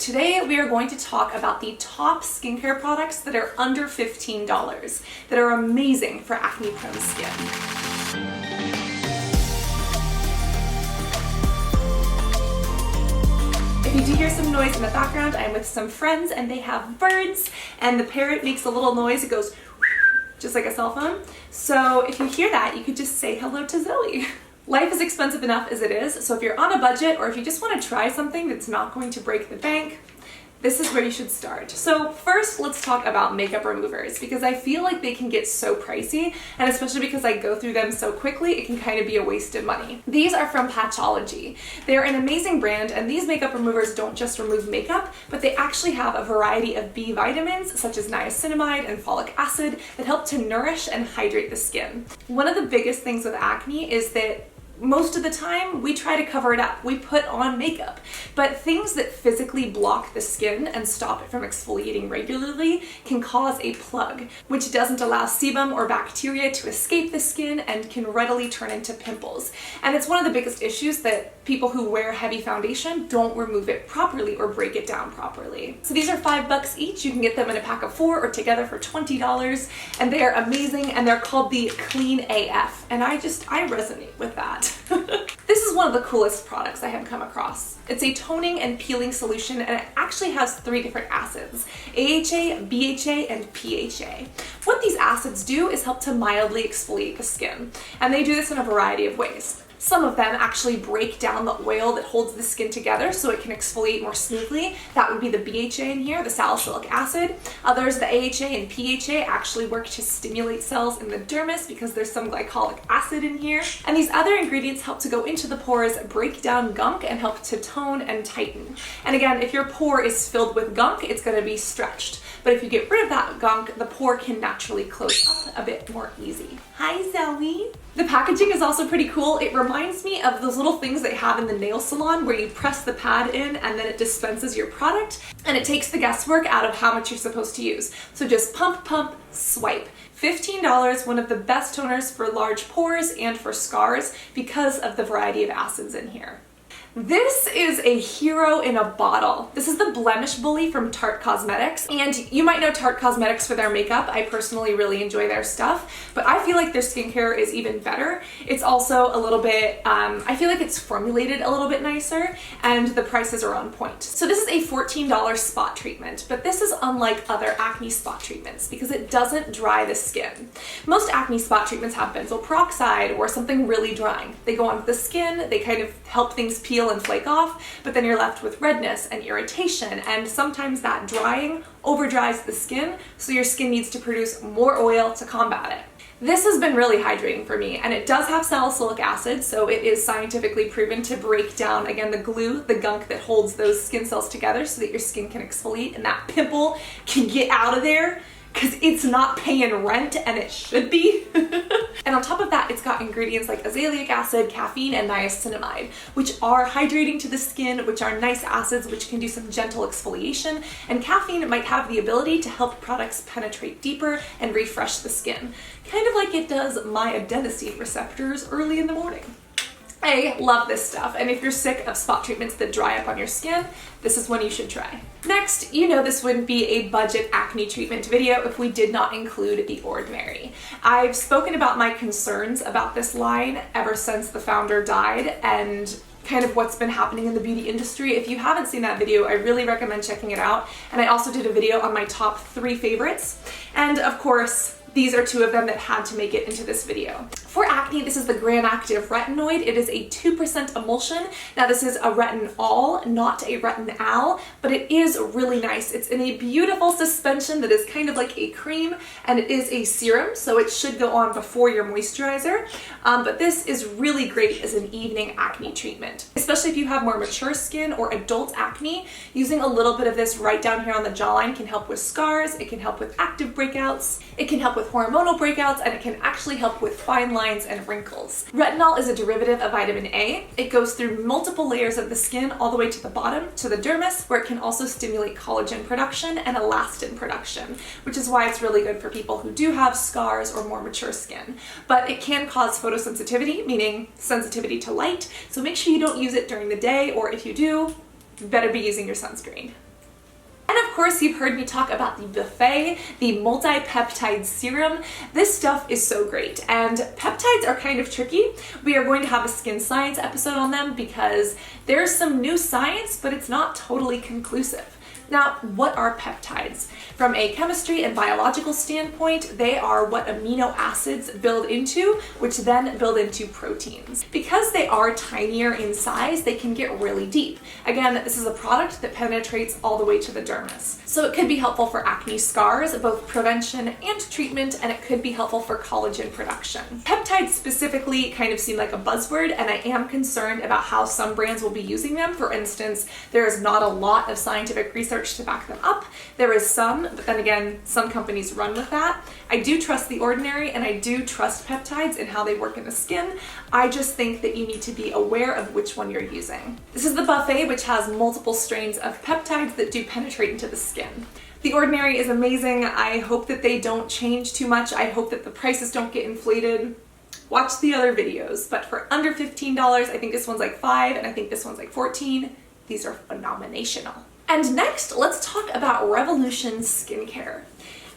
Today we are going to talk about the top skincare products that are under $15 that are amazing for acne-prone skin. If you do hear some noise in the background, I'm with some friends and they have birds, and the parrot makes a little noise. It goes just like a cell phone. So if you hear that, you could just say hello to Zoe. Life is expensive enough as it is, so if you're on a budget or if you just want to try something that's not going to break the bank, this is where you should start. So first, let's talk about makeup removers, because I feel like they can get so pricey, and especially because I go through them so quickly, it can kind of be a waste of money. These are from Patchology. They're an amazing brand, and these makeup removers don't just remove makeup, but they actually have a variety of B vitamins, such as niacinamide and folic acid, that help to nourish and hydrate the skin. One of the biggest things with acne is that most of the time, we try to cover it up. We put on makeup, but things that physically block the skin and stop it from exfoliating regularly can cause a plug, which doesn't allow sebum or bacteria to escape the skin and can readily turn into pimples. And it's one of the biggest issues that people who wear heavy foundation don't remove it properly or break it down properly. So these are $5 each. You can get them in a pack of 4 or together for $20, and they are amazing, and they're called the Clean AF, and I resonate with that. This is one of the coolest products I have come across. It's a toning and peeling solution, and it actually has 3 different acids: AHA, BHA, and PHA. What these acids do is help to mildly exfoliate the skin, and they do this in a variety of ways. Some of them actually break down the oil that holds the skin together so it can exfoliate more smoothly. That would be the BHA in here, the salicylic acid. Others, the AHA and PHA, actually work to stimulate cells in the dermis because there's some glycolic acid in here. And these other ingredients help to go into the pores, break down gunk, and help to tone and tighten. And again, if your pore is filled with gunk, it's going to be stretched. But if you get rid of that gunk, the pore can naturally close up a bit more easy. Hi, Zoe. The packaging is also pretty cool. It reminds me of those little things they have in the nail salon where you press the pad in and then it dispenses your product, and it takes the guesswork out of how much you're supposed to use. So just pump, pump, swipe. $15, one of the best toners for large pores and for scars because of the variety of acids in here. This is a hero in a bottle. This is the Blemish Bully from Tarte Cosmetics, and you might know Tarte Cosmetics for their makeup. I personally really enjoy their stuff, but I feel like their skincare is even better. It's also a little bit, I feel like it's formulated a little bit nicer, and the prices are on point. So this is a $14 spot treatment, but this is unlike other acne spot treatments because it doesn't dry the skin. Most acne spot treatments have benzoyl peroxide or something really drying. They go onto the skin, they kind of help things peel and flake off, but then you're left with redness and irritation, and sometimes that drying over dries the skin, so your skin needs to produce more oil to combat it. This has been really hydrating for me, and it does have salicylic acid, so it is scientifically proven to break down, again, the glue, the gunk that holds those skin cells together so that your skin can exfoliate and that pimple can get out of there, because it's not paying rent, and it should be. And on top of that, it's got ingredients like azelaic acid, caffeine, and niacinamide, which are hydrating to the skin, which are nice acids which can do some gentle exfoliation, and caffeine might have the ability to help products penetrate deeper and refresh the skin, kind of like it does my adenosine receptors early in the morning. I love this stuff, and if you're sick of spot treatments that dry up on your skin, this is one you should try. Next, you know this wouldn't be a budget acne treatment video if we did not include The Ordinary. I've spoken about my concerns about this line ever since the founder died and kind of what's been happening in the beauty industry. If you haven't seen that video, I really recommend checking it out. And I also did a video on my top 3 favorites. And of course, these are 2 of them that had to make it into this video. For acne, this is the Granactive Retinoid. It is a 2% emulsion. Now this is a retinol, not a retinal, but it is really nice. It's in a beautiful suspension that is kind of like a cream, and it is a serum, so it should go on before your moisturizer. But this is really great as an evening acne treatment, especially if you have more mature skin or adult acne. Using a little bit of this right down here on the jawline can help with scars, it can help with active breakouts, it can help with hormonal breakouts, and it can actually help with fine lines and wrinkles. Retinol is a derivative of vitamin A. It goes through multiple layers of the skin all the way to the bottom, to the dermis, where it can also stimulate collagen production and elastin production, which is why it's really good for people who do have scars or more mature skin. But it can cause photosensitivity, meaning sensitivity to light, so make sure you don't use it during the day, or if you do, you better be using your sunscreen. course, you've heard me talk about the Buffet, the multi-peptide serum. This stuff is so great, and peptides are kind of tricky. We are going to have a skin science episode on them because there's some new science, but it's not totally conclusive. Now, what are peptides? From a chemistry and biological standpoint, they are what amino acids build into, which then build into proteins. Because they are tinier in size, they can get really deep. Again, this is a product that penetrates all the way to the dermis. So it could be helpful for acne scars, both prevention and treatment, and it could be helpful for collagen production. Peptides specifically kind of seem like a buzzword, and I am concerned about how some brands will be using them. For instance, there is not a lot of scientific research to back them up. There is some, but then again, some companies run with that. I do trust The Ordinary, and I do trust peptides and how they work in the skin. I just think that you need to be aware of which one you're using. This is the Buffet, which has multiple strains of peptides that do penetrate into the skin. The Ordinary is amazing. I hope that they don't change too much. I hope that the prices don't get inflated. Watch the other videos, but for under $15, I think this one's like $5, and I think this one's like $14. These are phenomenational. And next, let's talk about Revolution Skincare.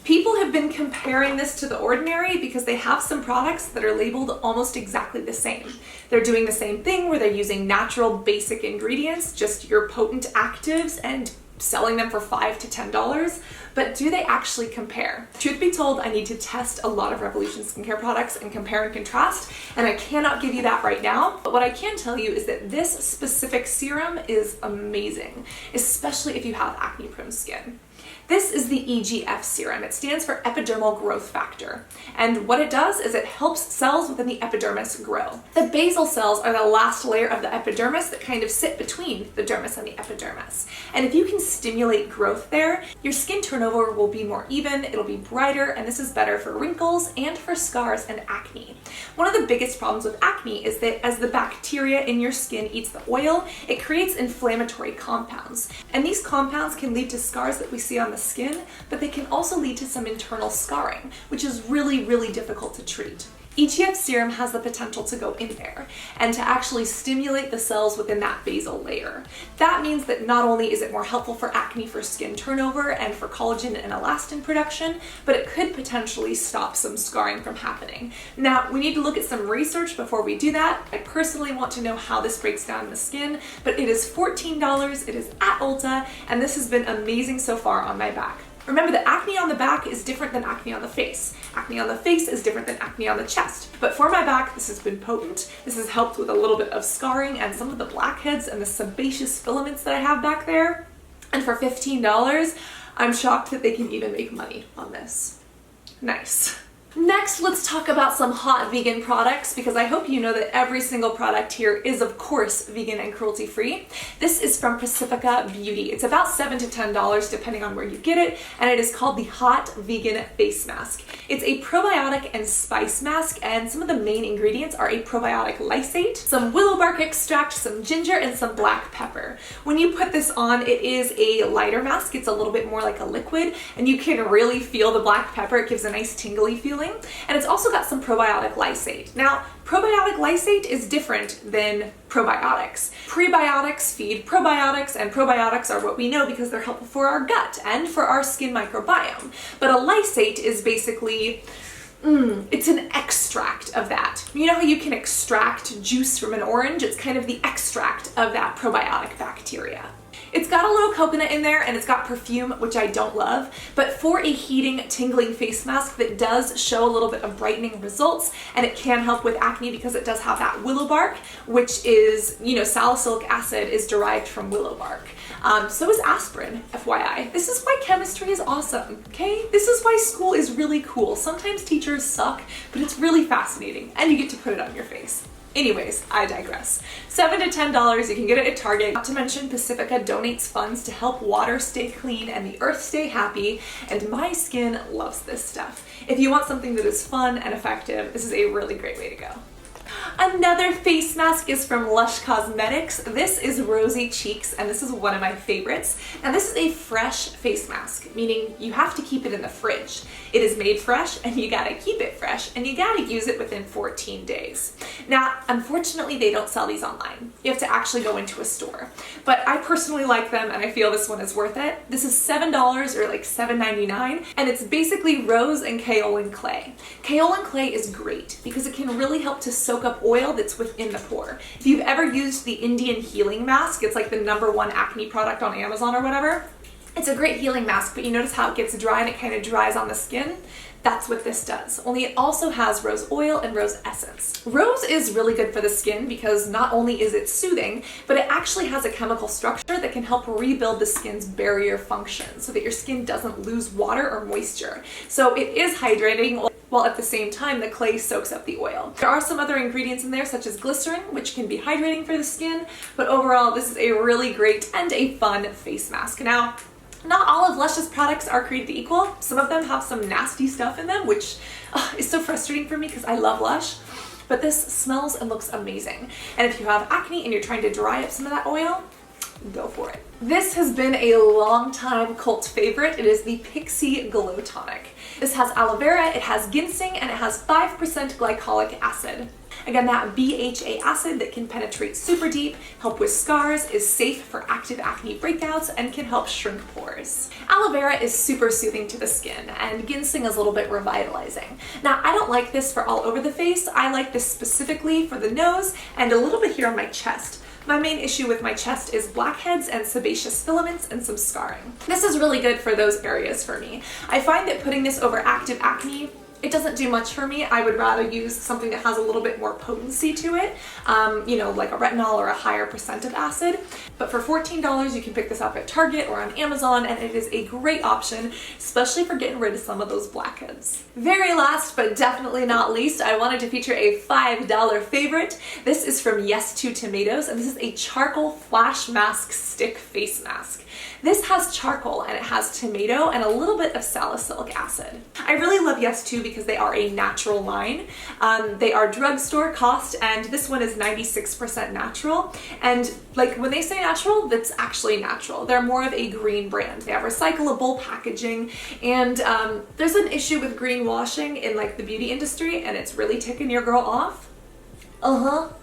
People have been comparing this to The Ordinary because they have some products that are labeled almost exactly the same. They're doing the same thing where they're using natural basic ingredients, just your potent actives, and selling them for $5 to $10, but do they actually compare? Truth be told, I need to test a lot of Revolution Skincare products and compare and contrast, and I cannot give you that right now, but what I can tell you is that this specific serum is amazing, especially if you have acne-prone skin. This is the EGF serum. It stands for epidermal growth factor. And what it does is it helps cells within the epidermis grow. The basal cells are the last layer of the epidermis that kind of sit between the dermis and the epidermis. And if you can stimulate growth there, your skin turnover will be more even, it'll be brighter, and this is better for wrinkles and for scars and acne. One of the biggest problems with acne is that as the bacteria in your skin eats the oil, it creates inflammatory compounds. And these compounds can lead to scars that we see on the skin, but they can also lead to some internal scarring, which is really, really difficult to treat. EGF serum has the potential to go in there and to actually stimulate the cells within that basal layer. That means that not only is it more helpful for acne, for skin turnover, and for collagen and elastin production, but it could potentially stop some scarring from happening. Now, we need to look at some research before we do that. I personally want to know how this breaks down in the skin, but it is $14, it is at Ulta, and this has been amazing so far on my back. Remember that acne on the back is different than acne on the face. Acne on the face is different than acne on the chest. But for my back, this has been potent. This has helped with a little bit of scarring and some of the blackheads and the sebaceous filaments that I have back there. And for $15, I'm shocked that they can even make money on this. Nice. Next, let's talk about some hot vegan products, because I hope you know that every single product here is of course vegan and cruelty free. This is from Pacifica Beauty. It's about $7 to $10 depending on where you get it, and it is called the Hot Vegan Face Mask. It's a probiotic and spice mask, and some of the main ingredients are a probiotic lysate, some willow bark extract, some ginger, and some black pepper. When you put this on, it is a lighter mask. It's a little bit more like a liquid, and you can really feel the black pepper. It gives a nice tingly feeling. And it's also got some probiotic lysate. Now, probiotic lysate is different than probiotics. Prebiotics feed probiotics, and probiotics are what we know because they're helpful for our gut and for our skin microbiome. But a lysate is basically it's an extract of that. You know how you can extract juice from an orange? It's kind of the extract of that probiotic bacteria. It's got a little coconut in there, and it's got perfume, which I don't love, but for a heating, tingling face mask that does show a little bit of brightening results, and it can help with acne because it does have that willow bark, which is, you know, salicylic acid is derived from willow bark. So is aspirin, FYI. This is why chemistry is awesome, okay? This is why school is really cool. Sometimes teachers suck, but it's really fascinating, and you get to put it on your face. Anyways, I digress. $7 to $10, you can get it at Target. Not to mention, Pacifica donates funds to help water stay clean and the earth stay happy, and my skin loves this stuff. If you want something that is fun and effective, this is a really great way to go. Another face mask is from Lush Cosmetics. This is Rosy Cheeks, and this is one of my favorites. And this is a fresh face mask, meaning you have to keep it in the fridge. It is made fresh, and you gotta keep it fresh, and you gotta use it within 14 days. Now, unfortunately, they don't sell these online. You have to actually go into a store. But I personally like them, and I feel this one is worth it. This is $7 or like $7.99, and it's basically rose and kaolin clay. Kaolin clay is great because it can really help to soak up oil that's within the pore. If you've ever used the Indian Healing Mask, it's like the #1 acne product on Amazon or whatever. It's a great healing mask, but you notice how it gets dry and it kind of dries on the skin? That's what this does, only it also has rose oil and rose essence. Rose is really good for the skin because not only is it soothing, but it actually has a chemical structure that can help rebuild the skin's barrier function so that your skin doesn't lose water or moisture. So it is hydrating, while at the same time the clay soaks up the oil. There are some other ingredients in there such as glycerin, which can be hydrating for the skin, but overall this is a really great and a fun face mask. Now, not all of Lush's products are created equal. Some of them have some nasty stuff in them, which is so frustrating for me because I love Lush. But this smells and looks amazing. And if you have acne and you're trying to dry up some of that oil, go for it. This has been a long time cult favorite. It is the Pixi Glow Tonic. This has aloe vera, it has ginseng, and it has 5% glycolic acid. Again, that BHA acid that can penetrate super deep, help with scars, is safe for active acne breakouts, and can help shrink pores. Aloe vera is super soothing to the skin, and ginseng is a little bit revitalizing. Now, I don't like this for all over the face. I like this specifically for the nose and a little bit here on my chest. My main issue with my chest is blackheads and sebaceous filaments and some scarring. This is really good for those areas for me. I find that putting this over active acne, it doesn't do much for me. I would rather use something that has a little bit more potency to it, you know, like a retinol or a higher percent of acid. But for $14, you can pick this up at Target or on Amazon, and it is a great option, especially for getting rid of some of those blackheads. Very last, but definitely not least, I wanted to feature a $5 favorite. This is from Yes to Tomatoes, and this is a charcoal flash mask stick face mask. This has charcoal and it has tomato and a little bit of salicylic acid. I really love Yes to because they are a natural line. They are drugstore cost, and this one is 96% natural. And like when they say natural, that's actually natural. They're more of a green brand. They have recyclable packaging, and there's an issue with greenwashing in like the beauty industry, and it's really ticking your girl off.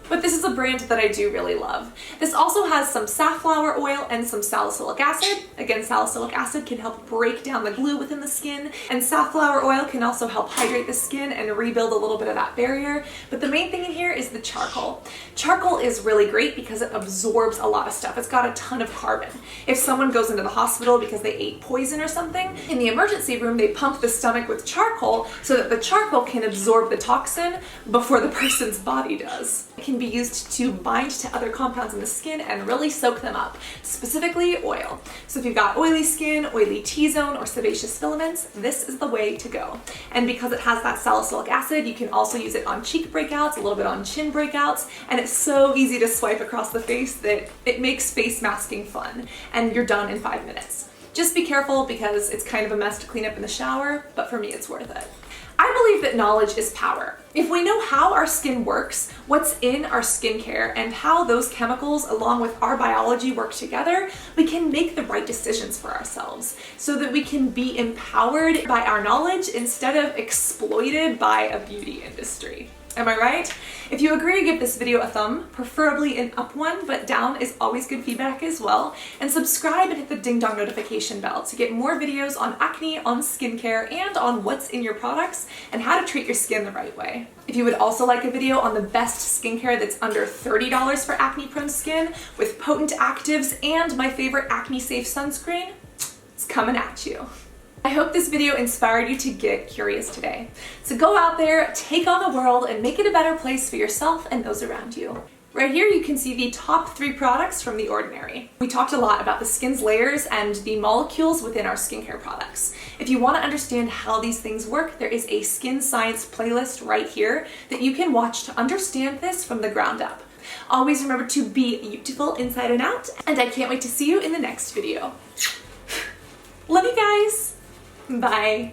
But this is a brand that I do really love. This also has some safflower oil and some salicylic acid. Again, salicylic acid can help break down the glue within the skin, and safflower oil can also help hydrate the skin and rebuild a little bit of that barrier. But the main thing in here is the charcoal. Charcoal is really great because it absorbs a lot of stuff. It's got a ton of carbon. If someone goes into the hospital because they ate poison or something, in the emergency room they pump the stomach with charcoal so that the charcoal can absorb the toxin before the person's body does. It can be used to bind to other compounds in the skin and really soak them up, specifically oil. So if you've got oily skin, oily T-zone, or sebaceous filaments, this is the way to go. And because it has that salicylic acid, you can also use it on cheek breakouts, a little bit on chin breakouts, and it's so easy to swipe across the face that it makes face masking fun, and you're done in 5 minutes. Just be careful because it's kind of a mess to clean up in the shower, but for me it's worth it. I believe that knowledge is power. If we know how our skin works, what's in our skincare, and how those chemicals along with our biology work together, we can make the right decisions for ourselves so that we can be empowered by our knowledge instead of exploited by a beauty industry. Am I right? If you agree, give this video a thumb, preferably an up one, but down is always good feedback as well. And subscribe and hit the ding dong notification bell to get more videos on acne, on skincare, and on what's in your products and how to treat your skin the right way. If you would also like a video on the best skincare that's under $30 for acne prone skin with potent actives and my favorite acne safe sunscreen, it's coming at you. I hope this video inspired you to get curious today. So go out there, take on the world, and make it a better place for yourself and those around you. Right here you can see the top 3 products from The Ordinary. We talked a lot about the skin's layers and the molecules within our skincare products. If you want to understand how these things work, there is a skin science playlist right here that you can watch to understand this from the ground up. Always remember to be beautiful inside and out, and I can't wait to see you in the next video. Love you guys! Bye.